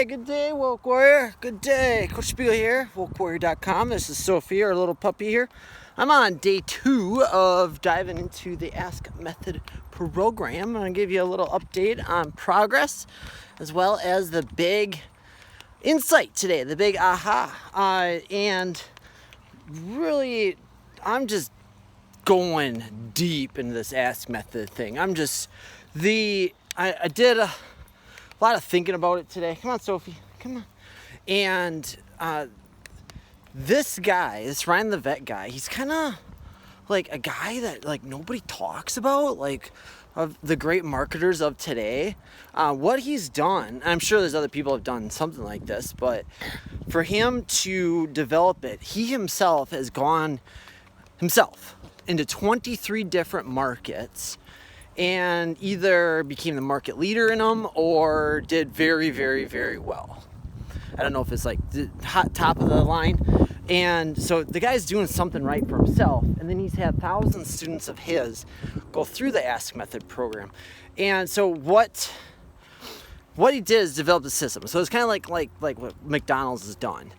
good day, Woke Warrior. Good day. Coach Spiegel here, WokeWarrior.com. This is Sophie, our little puppy here. I'm on day 2 of diving into the Ask Method program. I'm going to give you a little update on progress, as well as the big insight today, the big aha. And really, I'm just going deep into this Ask Method thing. I did a lot of thinking about it today. Come on, Sophie. Come on. And this Ryan the Vet guy, he's kind of like a guy that like nobody talks about, like of the great marketers of today. What he's done, I'm sure there's other people have done something like this, but for him to develop it, he himself has gone into 23 different markets and either became the market leader in them or did very, very, very well. I don't know if it's like the top of the line. And so the guy's doing something right for himself. And then he's had thousands of students of his go through the Ask Method program. And so what he did is develop a system. So it's kind of like what McDonald's has done.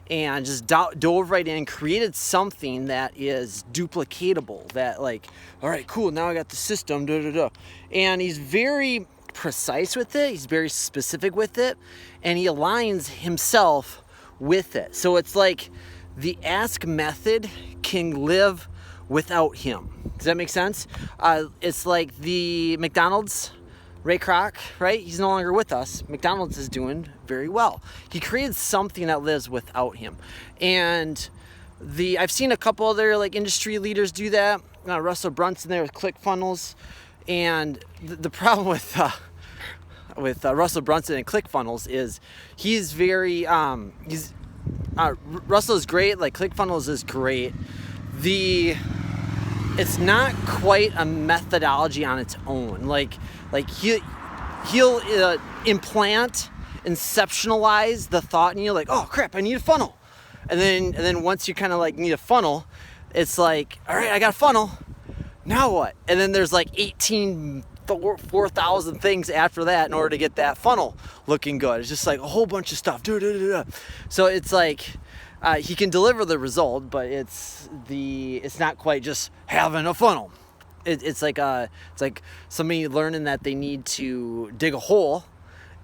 And just dove right in, created something that is duplicatable, that like, all right, cool, now I got the system, And he's very precise with it, he's very specific with it, and he aligns himself with it. So it's like the Ask Method can live without him. Does that make sense? It's like the McDonald's, Ray Kroc, right? He's no longer with us. McDonald's is doing very well. He created something that lives without him. And I've seen a couple other like industry leaders do that. Russell Brunson there with ClickFunnels. And the problem with Russell Brunson and ClickFunnels is he's very, Russell is great, like ClickFunnels is great. It's not quite a methodology on its own. Like he'll implant, inceptionalize the thought, and you're like, oh crap, I need a funnel. And then once you kind of like need a funnel, it's like, all right, I got a funnel. Now what? And then there's like 4,000 things after that in order to get that funnel looking good. It's just like a whole bunch of stuff. So it's like he can deliver the result, but it's not quite just having a funnel. It's like somebody learning that they need to dig a hole,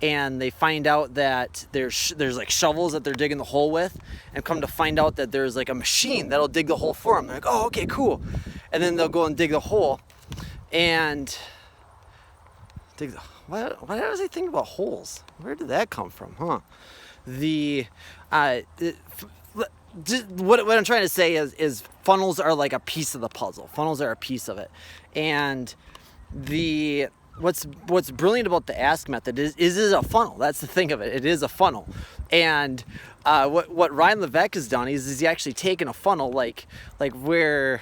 and they find out that there's like shovels that they're digging the hole with, and come to find out that there's like a machine that'll dig the hole for them. They're like, oh, okay, cool. And then they'll go and dig the hole, and why was I thinking about holes? Where did that come from, huh? What I'm trying to say is funnels are like a piece of the puzzle. Funnels are a piece of it. And what's brilliant about the Ask Method is a funnel. That's the thing of it. It is a funnel. And what Ryan Levesque has done is he actually taken a funnel like where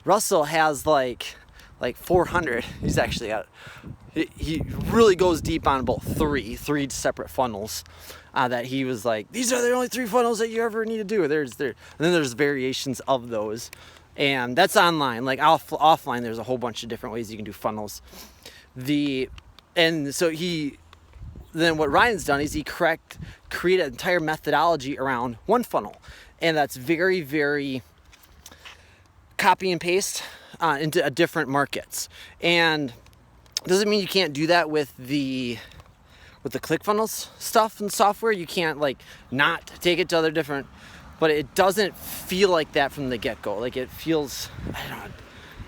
Russell has like 400. He's actually got, he really goes deep on about three separate funnels. That he was like, these are the only 3 funnels that you ever need to do. And then there's variations of those, and that's online. Like offline, there's a whole bunch of different ways you can do funnels. And so what Ryan's done is he created an entire methodology around one funnel, and that's very, very copy and paste into different markets. And doesn't mean you can't do that with the ClickFunnels stuff and software. You can't like not take it to other different, but it doesn't feel like that from the get-go. Like it feels, I don't know,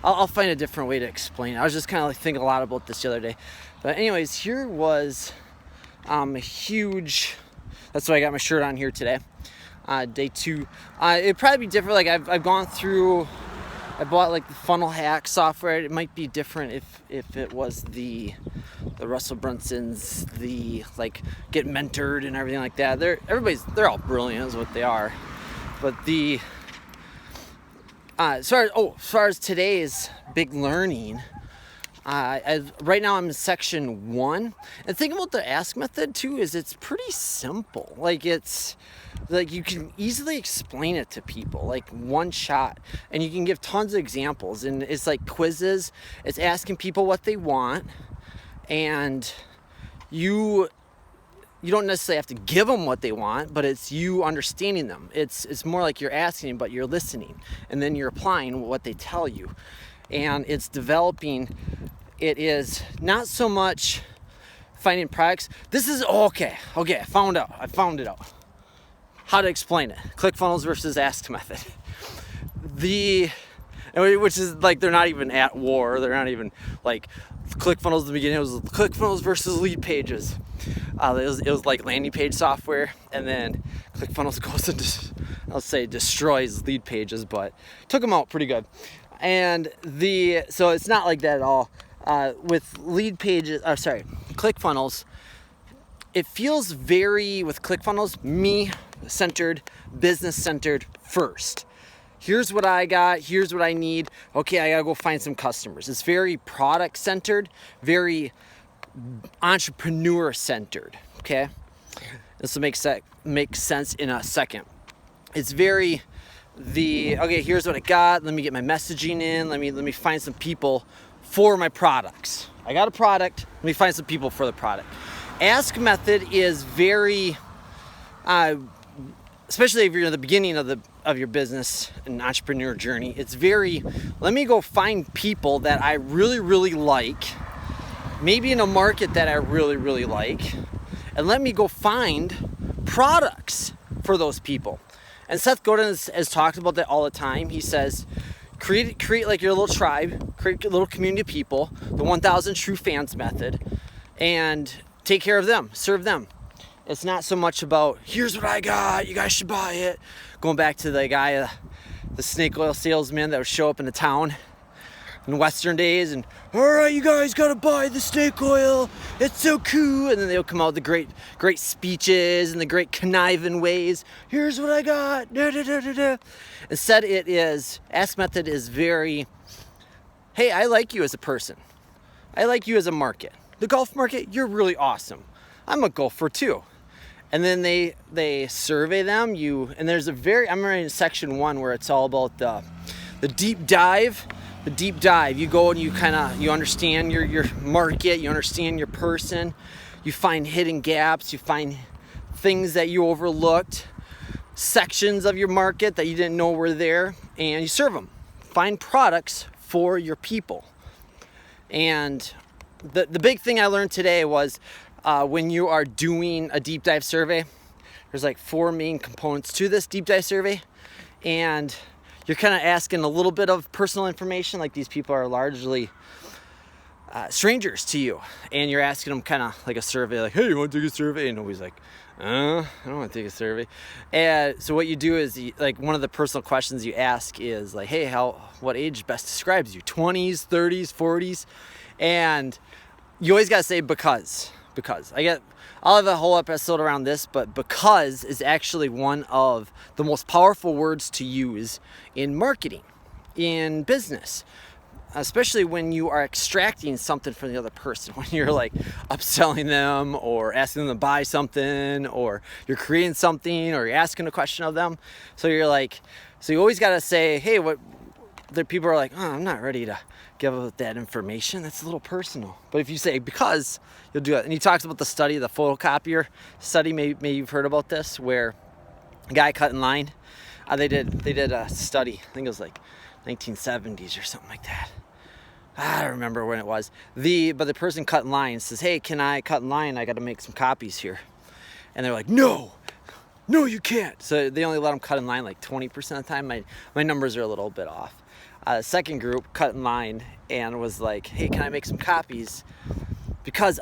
I'll find a different way to explain it. I was just kind of like thinking a lot about this the other day. But anyways, here was a huge, that's why I got my shirt on here today. Day 2. It'd probably be different. Like I've gone through, I bought like the funnel hack software. It might be different if it was the Russell Brunson's, the like get mentored and everything like that. They're all brilliant is what they are. But as far as today's big learning, right now I'm in section 1. And the thing about the Ask Method too is it's pretty simple. Like it's like you can easily explain it to people, like one shot, and you can give tons of examples. And it's like quizzes. It's asking people what they want, and you you don't necessarily have to give them what they want, but it's you understanding them. It's more like you're asking, but you're listening, and then you're applying what they tell you. And it's developing. It is not so much finding products. This is okay. I found it out. How to explain it. ClickFunnels versus Ask Method. Which is like, they're not even at war. They're not even like ClickFunnels in the beginning. It was ClickFunnels versus Lead Pages. It was like landing page software, and then ClickFunnels goes and destroys Lead Pages, but took them out pretty good. And so it's not like that at all. With Lead Pages, ClickFunnels, it feels very, with ClickFunnels, me-centered, business-centered first. Here's what I got, here's what I need. Okay, I gotta go find some customers. It's very product-centered, very entrepreneur-centered, okay? This will make sense in a second. It's very here's what I got, let me get my messaging in, let me find some people for my products. I got a product, let me find some people for the product. Ask Method is very, especially if you're at the beginning of your business and entrepreneur journey, it's very, let me go find people that I really, really like, maybe in a market that I really, really like, and let me go find products for those people. And Seth Godin has talked about that all the time. He says, create like your little tribe, create a little community of people, the 1,000 true fans method, and take care of them, serve them. It's not so much about, here's what I got, you guys should buy it. Going back to the guy, the snake oil salesman that would show up in the town in Western days and, all right, you guys gotta buy the snake oil, it's so cool. And then they'll come out with the great speeches and the great conniving ways. Here's what I got, da, da, da, da, da. Instead, Ask Method is very, hey, I like you as a person. I like you as a market. The golf market, you're really awesome. I'm a golfer too. And then they survey them. I'm in section 1 where it's all about the deep dive. The deep dive. You go and you understand your market. You understand your person. You find hidden gaps. You find things that you overlooked. Sections of your market that you didn't know were there, and you serve them. Find products for your people. And the big thing I learned today was, when you are doing a deep dive survey, there's like 4 main components to this deep dive survey, and you're kind of asking a little bit of personal information, like these people are largely strangers to you, and you're asking them kind of like a survey, like, hey, you want to take a survey? And nobody's like, I don't want to take a survey. And so what you do is, like, one of the personal questions you ask is like, hey, what age best describes you? 20s, 30s, 40s? And you always got to say because. I'll have a whole episode around this, but because is actually one of the most powerful words to use in marketing, in business, especially when you are extracting something from the other person, when you're like upselling them or asking them to buy something, or you're creating something, or you're asking a question of them. So you always got to say, hey, what the people are like, oh, I'm not ready to give out that information. That's a little personal. But if you say because, you'll do it. And he talks about the study, the photocopier study. Maybe you've heard about this, where a guy cut in line. They did a study. I think it was like 1970s or something like that. I don't remember when it was. But the person cut in line says, hey, can I cut in line? I got to make some copies here. And they're like, no, you can't. So they only let them cut in line like 20% of the time. My numbers are a little bit off. The second group cut in line and was like, hey, can I make some copies? Because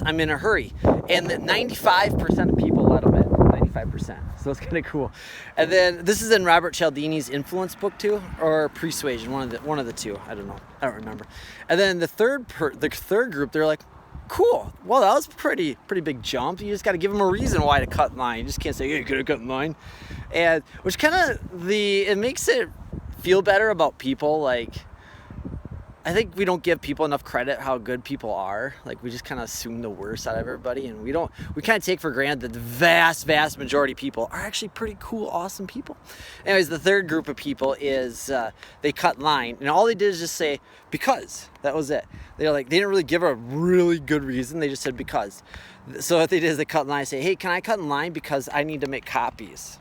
I'm in a hurry. And then 95% of people let them in. 95%. So it's kind of cool. And then this is in Robert Cialdini's Influence book too, or Persuasion, one of the two. I don't know. I don't remember. And then the third group, they're like, cool. Well, that was pretty big jump. You just got to give them a reason why to cut in line. You just can't say, hey, you could have cut in line. And which kind of it makes it feel better about people. Like, I think we don't give people enough credit how good people are. Like, we just kind of assume the worst out of everybody, and we kind of take for granted that the vast majority of people are actually pretty cool, awesome people. Anyways, the third group of people is they cut line, and all they did is just say because. That was it. They didn't really give a really good reason. They just said because. So what they did is they cut in line and say, hey, can I cut in line because I need to make copies?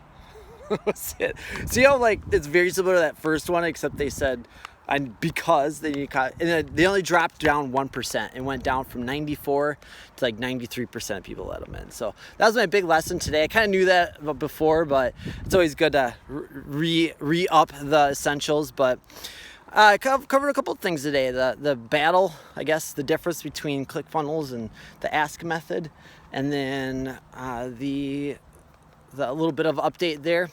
That's it. See how it's very similar to that first one, except they said because they need and then they only dropped down 1%. It went down from 94 to 93% of people let them in. So that was my big lesson today. I kind of knew that before, but it's always good to re-up the essentials. But I covered a couple of things today. The battle, I guess, the difference between ClickFunnels and the Ask method, and then the little bit of update there.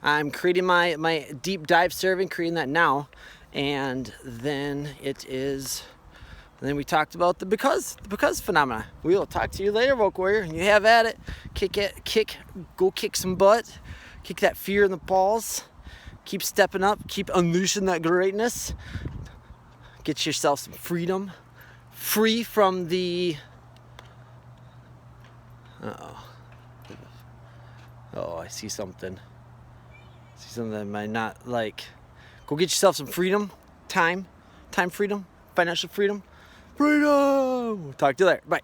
I'm creating my deep dive survey, creating that now. And then we talked about the because phenomena. We will talk to you later, Voc Warrior. You have at it. Go kick some butt. Kick that fear in the balls. Keep stepping up. Keep unleashing that greatness. Get yourself some freedom. Free from the... Oh, I see something. That I might not like. Go get yourself some freedom. Time freedom. Financial freedom. Freedom! Talk to you later. Bye.